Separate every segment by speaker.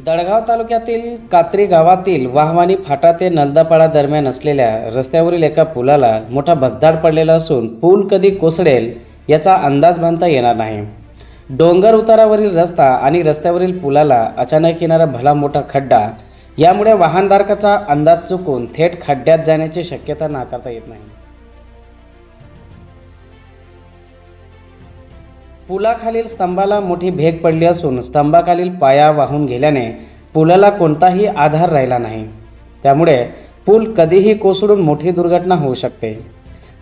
Speaker 1: दडगाव तालुक्यातील कात्री गावातील वाहवानी फाटा ते नलदापाडा दरम्यान असलेल्या रस्त्यावरील एका पुलाला मोठा भगदाड पडलेला असून पूल कधी कोसळेल याचा अंदाज बांधता येणार नाही। डोंगर उतारावरील रस्ता आणि रस्त्यावरील पुलाला अचानक येणारा भला मोठा खड्डा यामुळे वाहनधारकाचा अंदाज चुकून थेट खड्ड्यात जाण्याची शक्यता नाकारता येत नाही। पुलाखालील स्तंभाला मोठी भेग पडली असून स्तंभाखालील पाया वाहून गेल्याने पुलाला कोणताही आधार राहिला नाही। त्यामुळे पूल कधीही कोसळून मोठी दुर्घटना होऊ शकते।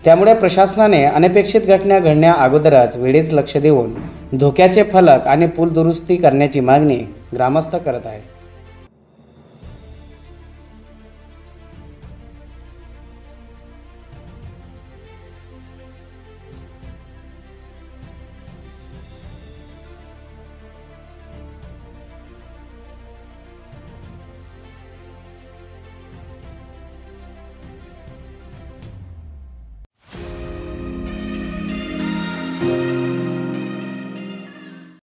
Speaker 1: त्यामुळे प्रशासनाने अनपेक्षित घटना घडण्या अगोदरच वेळीच लक्ष देऊन धोक्याचे फलक आणि पूल दुरुस्ती करण्याची मागणी ग्रामस्थ करत आहेत।